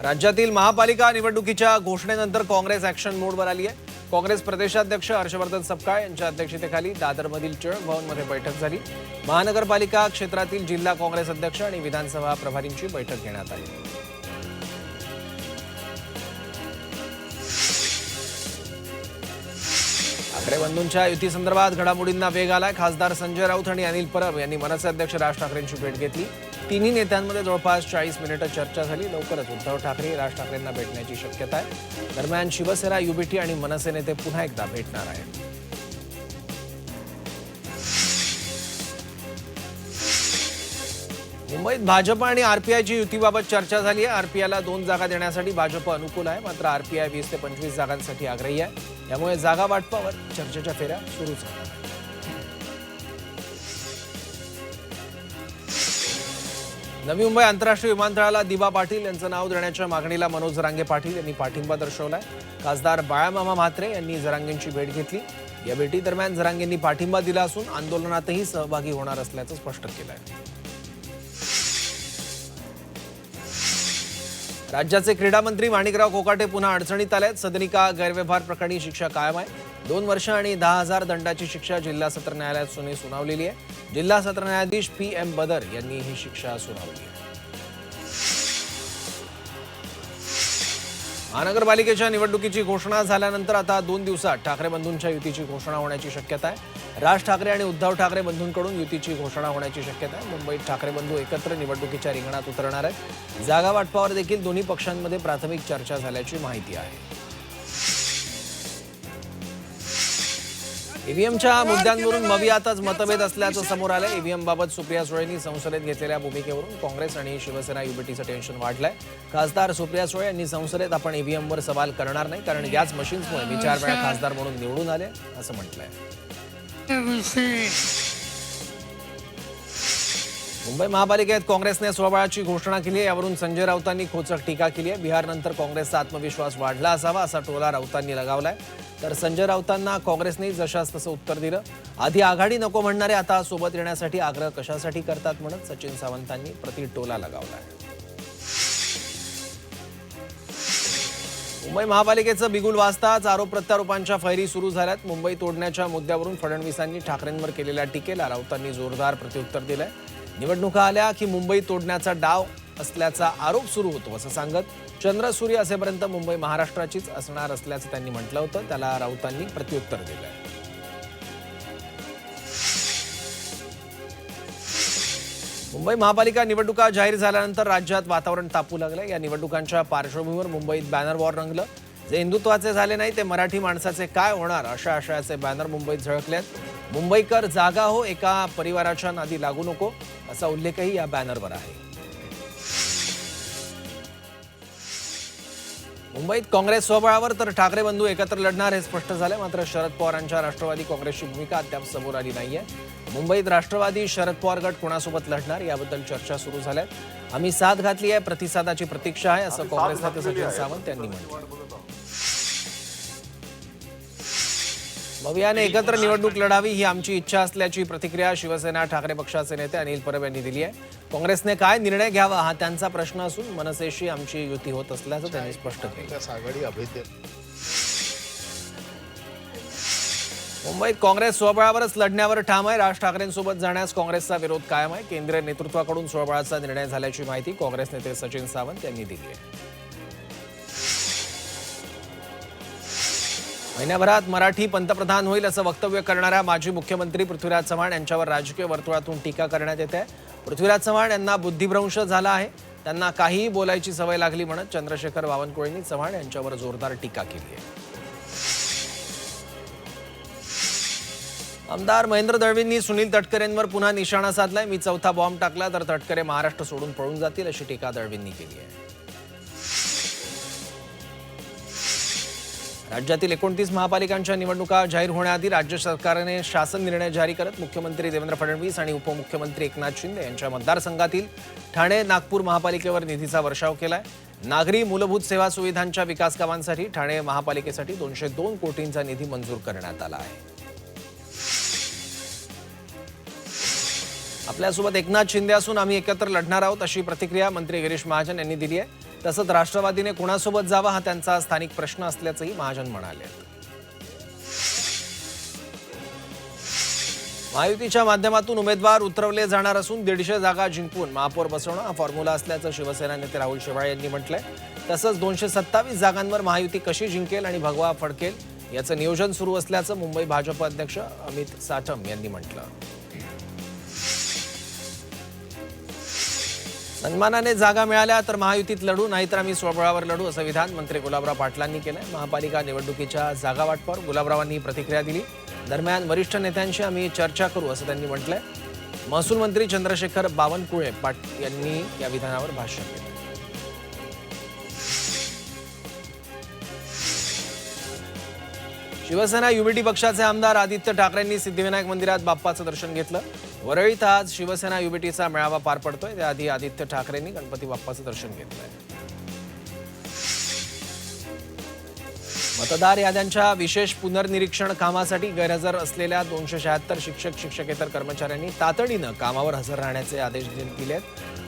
राज्यातील महापालिका निवडणुकीच्या घोषणेनंतर काँग्रेस ॲक्शन मोडवर आली आहे। काँग्रेस प्रदेशाध्यक्ष हर्षवर्धन सपकाळ यांच्या अध्यक्षतेखाली दादरमधील टिळक भवनमध्ये बैठक झाली। महानगरपालिका क्षेत्रातील जिल्हा काँग्रेस अध्यक्ष आणि विधानसभा प्रभारींची बैठक घेण्यात आली। ठाकरे बंधूंच्या युतीसंदर्भात घडामोडींना वेग आलाय। खासदार संजय राऊत आणि अनिल परब यांनी मनसे अध्यक्ष राज ठाकरेंची भेट घेतली। तिन्ही नेत्यांमध्ये जवळपास 40 मिनिटं चर्चा झाली। लवकरच उद्धव ठाकरे राज ठाकरेंना भेटण्याची शक्यता आहे। दरम्यान शिवसेना, युबीटी आणि मनसे नेते पुन्हा एकदा भेटणार आहेत। मुंबईत भाजप आणि आरपीआयची युतीबाबत चर्चा झाली आहे। आरपीआयला 2 जागा देण्यासाठी भाजप अनुकूल आहे, मात्र आरपीआय 20 ते 25 जागांसाठी आग्रही आहे। यामुळे जागा वाटपावर चर्चेच्या फेऱ्या सुरूच आहेत। नवी मुंबई आंतरराष्ट्रीय विमानतळाला दिबा पाटील यांचं नाव देण्याच्या मागणीला मनोज जरांगे पाटील यांनी पाठिंबा दर्शवलाय। खासदार बाळामामा म्हात्रे यांनी जरांगेंची भेट घेतली। या भेटीदरम्यान जरांगेंनी पाठिंबा दिला असून आंदोलनातही सहभागी होणार असल्याचं स्पष्ट केलं आहे। राज्याचे क्रीडा मंत्री माणिकराव कोकाटे पुन्हा अडचणीत आले आहेत। सदनिका गैरव्यवहार प्रकरणी शिक्षा कायम आहे। 2 वर्ष आणि 10,000 दंडाची शिक्षा जिल्हा सत्र न्यायालयात सुनावलेली आहे। जिल्हा सत्र न्यायाधीश PM बदर यांनी ही शिक्षा सुनावली आहे। महानगरपालिकेच्या निवडणुकीची घोषणा झाल्यानंतर आता 2 दिवसात ठाकरे बंधूंच्या युतीची घोषणा होण्याची शक्यता आहे। राज ठाकरे आणि उद्धव ठाकरे बंधूंकडून युतीची घोषणा होण्याची शक्यता आहे। मुंबईत ठाकरे बंधू एकत्र निवडणुकीच्या रिंगणात उतरणार आहेत। जागा वाटपावर देखील दोन्ही पक्षांमध्ये प्राथमिक चर्चा झाल्याची माहिती आहे। ईव्हीएमच्या मुद्द्यांवरून मवियातच मतभेद असल्याचं समोर आलंय। ईव्हीएम बाबत सुप्रिया सुळेंनी संसदेत घेतलेल्या भूमिकेवरून काँग्रेस आणि शिवसेना युबीटीचं टेन्शन वाढलंय। खासदार सुप्रिया सुळे यांनी संसदेत आपण ईव्हीएमवर सवाल करणार नाही, कारण याच मशीन्समुळे मी 4 वेळा खासदार म्हणून निवडून आले असं म्हटलंय। मुंबई महापालिकेत काँग्रेसने स्वबळाची घोषणा केली आहे। यावरून संजय राऊतांनी खोचक टीका केली आहे। बिहारनंतर काँग्रेसचा आत्मविश्वास वाढला असावा असा टोला राऊतांनी लगावलाय। तर संजय राऊतांना काँग्रेसने जशास तसं उत्तर दिलं। आधी आघाडी नको म्हणणारे आता सोबत येण्यासाठी आग्रह कशासाठी करतात म्हणत सचिन सावंतांनी प्रतिटोला लगावलाय। मुंबई महापालिकेचं बिगुल वाजताच आरोप प्रत्यारोपांच्या फैरी सुरू झाल्यात। मुंबई तोडण्याच्या मुद्द्यावरून फडणवीसांनी ठाकरेंवर केलेल्या टीकेला राऊतांनी जोरदार प्रत्युत्तर दिलंय। निवडणुका आल्या की मुंबई तोडण्याचा डाव असल्याचा आरोप सुरू होतो असं सांगत चंद्र सूर्य असेपर्यंत मुंबई महाराष्ट्राचीच असणार असल्याचं त्यांनी म्हटलं होतं। त्याला राऊतांनी प्रत्युत्तर दिलंय। मुंबई महापालिका निवडणुका जाहीर झाल्यानंतर राज्यात वातावरण तापू लागलंय। या निवडणुकांच्या पार्श्वभूमीवर मुंबईत बॅनर वॉर रंगलं। जे हिंदुत्वाचे झाले नाही ते मराठी माणसाचे काय होणार अशा आशयाचे बॅनर मुंबईत झळकलेत। मुंबईकर जागा हो, एका परिवाराच्या नादी लागू नको असा उल्लेखही या बॅनरवर आहे। मुंबईत काँग्रेस स्वबळावर तर ठाकरे बंधू एकत्र लढणार हे स्पष्ट झाले। मात्र शरद पवारांच्या राष्ट्रवादी काँग्रेसची भूमिका अद्याप समोर आली नाहीये। मुंबईत राष्ट्रवादी शरद पवार गट कोणासोबत लढणार याबद्दल चर्चा सुरू झाल्यात। आम्ही साथ घातली आहे, प्रतिसादाची प्रतीक्षा आहे असं काँग्रेस नेते सचिन सावंत यांनी म्हटलं। मवियाने एकत्र निवडणूक लढावी ही आमची इच्छा असल्याची प्रतिक्रिया शिवसेना ठाकरे पक्षाचे नेते अनिल परब यांनी दिली आहे। काँग्रेसने काय निर्णय घ्यावा हा त्यांचा प्रश्न असून मनसेशी आमची युती होत असल्याचं त्यांनी स्पष्ट केलं। मुंबईत काँग्रेस स्वबळावरच लढण्यावर ठाम आहे। राज ठाकरेंसोबत जाण्यास काँग्रेसचा विरोध कायम आहे। केंद्रीय नेतृत्वाकडून स्वबळाचा निर्णय झाल्याची माहिती काँग्रेस नेते सचिन सावंत यांनी दिली आहे। महिन्याभरात मराठी पंतप्रधान होईल असं वक्तव्य करणाऱ्या माजी मुख्यमंत्री पृथ्वीराज चव्हाण यांच्यावर राजकीय वर्तुळातून टीका करण्यात येते आहे। पृथ्वीराज चव्हाण यांना बुद्धिभ्रंश झाला आहे, त्यांना काहीही बोलायची सवय लागली म्हणत चंद्रशेखर बावनकुळेंनी चव्हाण यांच्यावर जोरदार टीका केली आहे। आमदार महेंद्र दळवींनी सुनील तटकरेंवर पुन्हा निशाणा साधलाय। मी चौथा बॉम्ब टाकला तर तटकरे महाराष्ट्र सोडून पळून जातील अशी टीका दळवींनी केली आहे। राज्यातील 29 महापालिकांच्या निवडणुका जाहीर होण्याआधी राज्य सरकारने शासन निर्णय जारी करत मुख्यमंत्री देवेंद्र फडणवीस आणि उपमुख्यमंत्री एकनाथ शिंदे यांच्या मतदारसंघातील ठाणे नागपूर महापालिकेवर निधीचा वर्षाव केलाय। नागरी मूलभूत सेवा सुविधांच्या विकास कामांसाठी ठाणे महापालिकेसाठी 202 कोटींचा निधी मंजूर करण्यात आला आहे। आपल्यासोबत एकनाथ शिंदे असून आम्ही एकत्र लढणार आहोत अशी प्रतिक्रिया मंत्री गिरीश महाजन यांनी दिली आहे। तसंच राष्ट्रवादीने कोणासोबत जावं हा त्यांचा स्थानिक प्रश्न असल्याचंही महाजन म्हणाले. महायुतीच्या माध्यमातून उमेदवार उतरवले जाणार असून 150 जागा जिंकून महापौर बसवणं हा फॉर्म्युला असल्याचं शिवसेना नेते राहुल शेवाळे यांनी म्हटलंय. तसंच 227 जागांवर महायुती कशी जिंकेल आणि भगवा फडकेल याचं नियोजन सुरू असल्याचं मुंबई भाजप अध्यक्ष अमित साटम यांनी म्हटलं. सन्मानाने जागा मिळाल्या तर महायुतीत लढू, नाहीतर आम्ही स्वबळावर लढू असं विधान मंत्री गुलाबराव पाटलांनी केलंय. महापालिका निवडणुकीच्या जागा वाटपावर गुलाबरावांनी प्रतिक्रिया दिली. दरम्यान वरिष्ठ नेत्यांशी आम्ही चर्चा करू असं त्यांनी म्हटलंय. महसूल मंत्री चंद्रशेखर बावनकुळे यांनी या विधानावर भाष्य केलं. शिवसेना युबीटी पक्षाचे आमदार आदित्य ठाकरेंनी सिद्धिविनायक मंदिरात बाप्पाचं दर्शन घेतलं. वरळीत आज शिवसेना युबीटीचा मेळावा पार पडतोय. त्याआधी आदित्य ठाकरेंनी गणपती बाप्पाचं दर्शन घेतलंय. मतदार याद्यांच्या विशेष पुनर्निरीक्षण कामासाठी गैरहजर असलेल्या 276 शिक्षक शिक्षकेतर कर्मचाऱ्यांनी तातडीनं कामावर हजर राहण्याचे आदेश दिलेत.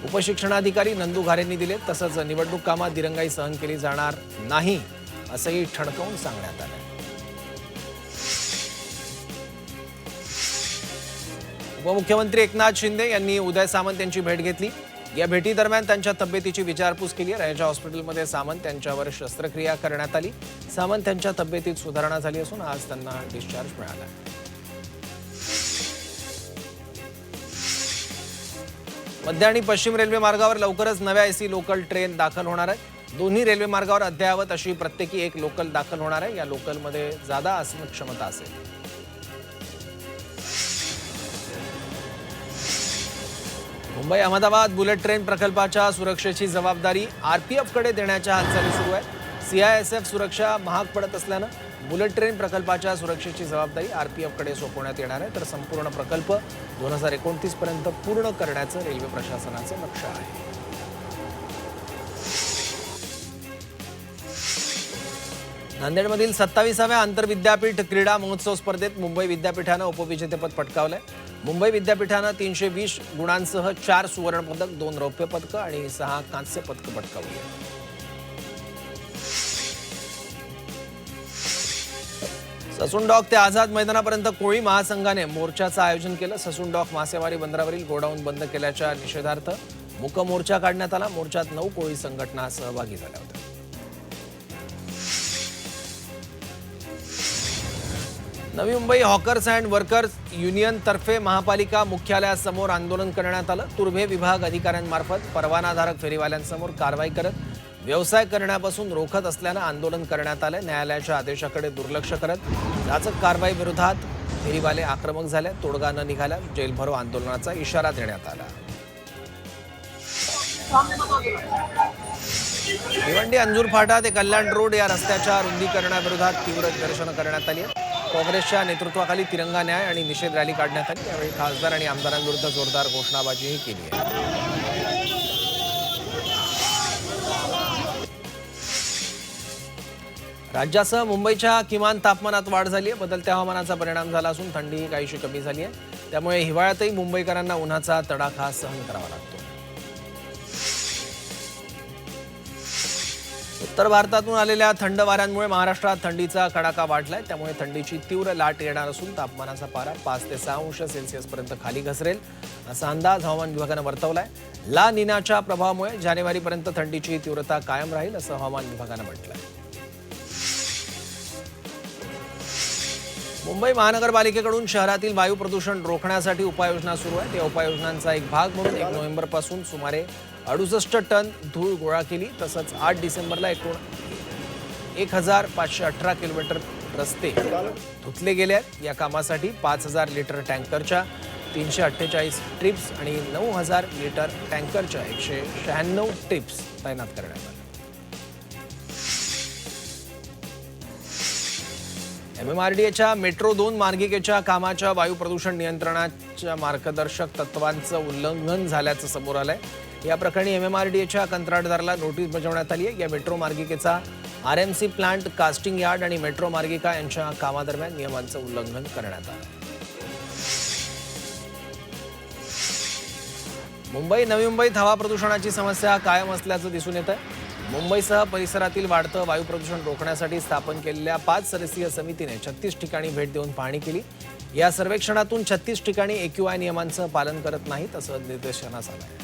उपशिक्षणाधिकारी नंदू घारेंनी दिलेत. तसंच निवडणूक कामात दिरंगाई सहन केली जाणार नाही असंही ठणकावून सांगण्यात आलं. उपमुख्यमंत्री एकनाथ शिंदे यांनी उदय सामंत यांची भेट घेतली. या भेटीदरम्यान त्यांच्या तब्येतीची विचारपूस केली. रायच्या हॉस्पिटलमध्ये सामंत यांच्यावर शस्त्रक्रिया करण्यात आली. सामंत यांच्या तब्येतीत सुधारणा झाली असून आज त्यांना डिस्चार्ज मिळाला. मध्य आणि पश्चिम रेल्वे मार्गावर लवकरच नव्या एसी लोकल ट्रेन दाखल होणार आहेत. दोन्ही रेल्वे मार्गावर अद्ययावत अशी प्रत्येकी एक लोकल दाखल होणार आहे. या लोकलमध्ये जादा आसन क्षमता असेल. मुंबई अहमदाबाद बुलेट ट्रेन प्रकल्पाच्या सुरक्षेची जबाबदारी आरपीएफकडे देण्याच्या हालचाली सुरू आहे. सीआयएसएफ सुरक्षा महाग पडत असल्यानं बुलेट ट्रेन प्रकल्पाच्या सुरक्षेची जबाबदारी आरपीएफकडे सोपवण्यात येणार आहे. तर संपूर्ण प्रकल्प 2029 पर्यंत पूर्ण करण्याचं रेल्वे प्रशासनाचं लक्ष्य आहे. नांदेडमधील 27व्या आंतरविद्यापीठ क्रीडा महोत्सव स्पर्धेत मुंबई विद्यापीठानं उपविजेतेपद पटकावलंय. मुंबई विद्यापीठानं 320 गुणांसह 4 सुवर्णपदक, 2 रौप्य पदकं आणि 6 कांस्य पदकं पटकावली. ससून डॉक ते आझाद मैदानापर्यंत कोळी महासंघाने मोर्चाचं आयोजन केलं. ससून डॉक मासेमारी बंदरावरील गोडाऊन बंद केल्याच्या निषेधार्थ मूक मोर्चा काढण्यात आला. मोर्चात 9 कोळी संघटना सहभागी झाल्या होत्या. Navi Mumbai hawkers and workers union तर्फे महापालिका मुख्यालयासमोर आंदोलन करण्यात आलं. तुर्भे विभाग अधिकाऱ्यांमार्फत परवानाधारक फेरीवाल्यांसमोर कारवाई करत व्यवसाय करण्यापासून रोखत असल्यानं आंदोलन करण्यात आलं. न्यायालयाच्या आदेशाकडे दुर्लक्ष करत जाचक कारवाई विरोधात फेरीवाले आक्रमक झाले. तोडगा न निघाल्या जेलभरो आंदोलनाचा इशारा देण्यात आला. भिवंडी अंजूर फाटा ते कल्याण रोड या रस्त्याच्या रुंदीकरणाविरोधात तीव्र निदर्शनं करण्यात आली. काँग्रेसच्या नेतृत्वाखाली तिरंगा न्याय आणि निषेध रॅली काढण्यात आली. यावेळी खासदार आणि आमदारांविरुद्ध जोरदार घोषणाबाजीही केली आहे. राज्यासह मुंबईच्या किमान तापमानात वाढ झाली आहे. बदलत्या हवामानाचा परिणाम झाला असून थंडीही काहीशी कमी झाली आहे. त्यामुळे हिवाळ्यातही मुंबईकरांना उन्हाचा तडाखा सहन करावा लागतो. उत्तर भारतातून आलेल्या थंड वाऱ्यांमुळे महाराष्ट्रात थंडीचा कडाका वाढलाय. त्यामुळे थंडीची तीव्र लाट येणार असून तापमानाचा पारा 5 ते 6 अंश सेल्सिअसपर्यंत खाली घसरेल असा अंदाज हवामान विभागानं वर्तवलाय. ला निनाच्या प्रभावामुळे जानेवारीपर्यंत थंडीची तीव्रता कायम राहील असं हवामान विभागानं म्हटलंय. मुंबई महानगरपालिकेकडून शहरातील वायू प्रदूषण रोखण्यासाठी उपाययोजना सुरू आहेत. या उपाययोजनांचा एक भाग म्हणून 1 नोव्हेंबरपासून सुमारे 68 टन धूळ गोळा केली. तसंच 8 डिसेंबरला एकूण 1518 किलोमीटर रस्ते धुतले गेले आहेत. या कामासाठी 5000 लिटर टँकरच्या 348 ट्रिप्स आणि 9000 लिटर टँकरच्या 196 ट्रिप्स तैनात करण्यात आल्या. MMRDAच्या मेट्रो 2 मार्गिकेच्या कामाच्या वायू प्रदूषण नियंत्रणाच्या मार्गदर्शक तत्वांचं उल्लंघन झाल्याचं समोर आलंय. या प्रकरणी MMRDAच्या कंत्राटदाराला नोटीस बजावण्यात आली आहे. या मेट्रो मार्गिकेचा RMC प्लांट, कास्टिंग यार्ड आणि मेट्रो मार्गिका यांच्या कामादरम्यान नियमांचं उल्लंघन करण्यात आलं. मुंबई, नवी मुंबईत हवा प्रदूषणाची समस्या कायम असल्याचं दिसून येत आहे. मुंबईसह परिसरातील वाढतं वायू प्रदूषण रोखण्यासाठी स्थापन केलेल्या 5 सदस्यीय समितीने 36 ठिकाणी भेट देऊन पाहणी केली। या सर्वेक्षणातून 36 ठिकाणी AQI नियमांचं पालन करत नाहीत असं निदर्शनास आलं।